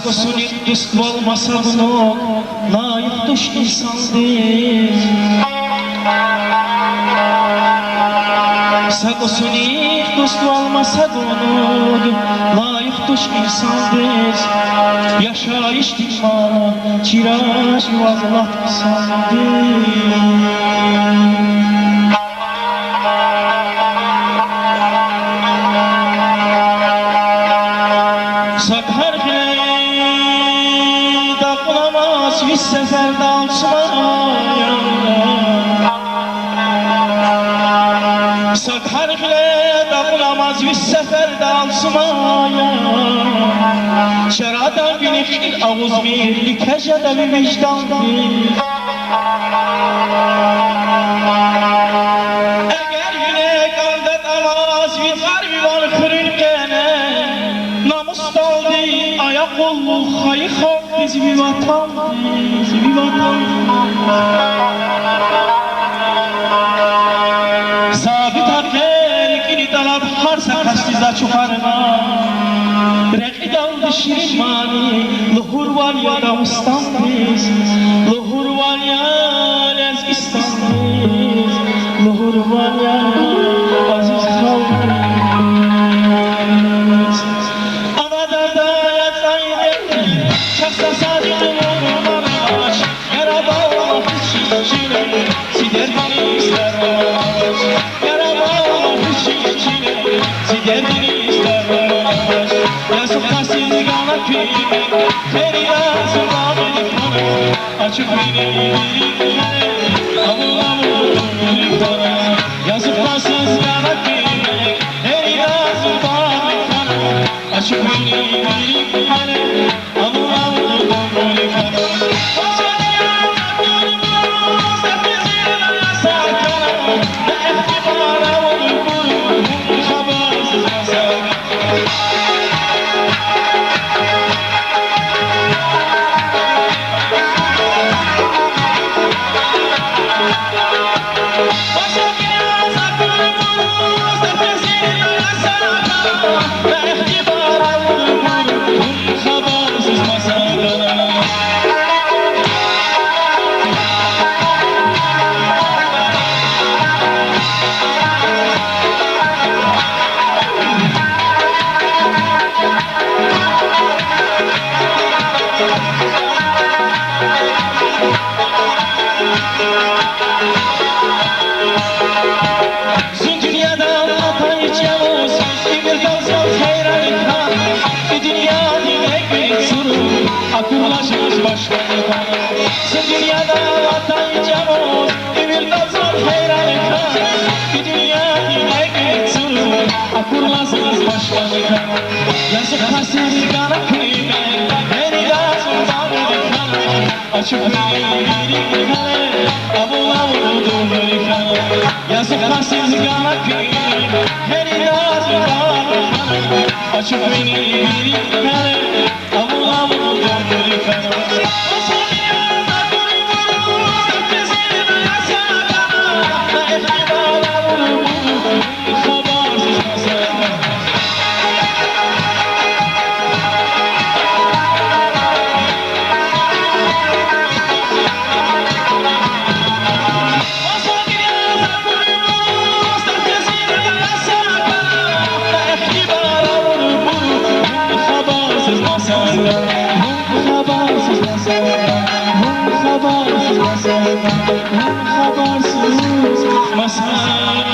Sakosuni dost olmasa bunu layık duş insandır. Sakosuni dost olmasa bunu layık duş insandır. Yaşayış dikmana çiraş yuvazlatmasandır. Bir seferde alçmaya Sakar bile dağılamaz bir seferde alçmaya Şerada binifil ağuz birli kecede bir vicdandır. Eğer yine kaldet amaz bir harbi var kırılgene Namus daldı ayak oldu hayık biz bir vatan, biz bir vatan. Sabit hakler kini talab harsa kastiza çukarına Rekli daldı şirin mani Luhur var ya da ustandiz Luhur var ya lezgistandiz Luhur var ya aziz kalbiz Anadolu'da yatsaydı Çaksa sadığı olmamış Yaraba olmak için Sider beni ister olmamış Yaraba olmak için Sider beni ister olmamış Yazık kasil gana kıymet Feriyazı bağlı kanı Açık beni Abu abu dönülü kanı Yazık kasil gana kıymet Feriyazı bağlı kanı Açık beni Abu abu dönülü kanı Akıllaşmış başlarına Sen dünyada atayacağımız Emirden zor heyranlıkla Bir dünya yine geçsin Akıllaşmış başlarına Yazık kasır kana kıymet Beni lazım bağırdıkla Açık bir kale Abu abu dönülükla Yazık kasır kana kıymet Beni lazım bağırdıkla Açık bir kale Abu abu dönülükla Habarsız masal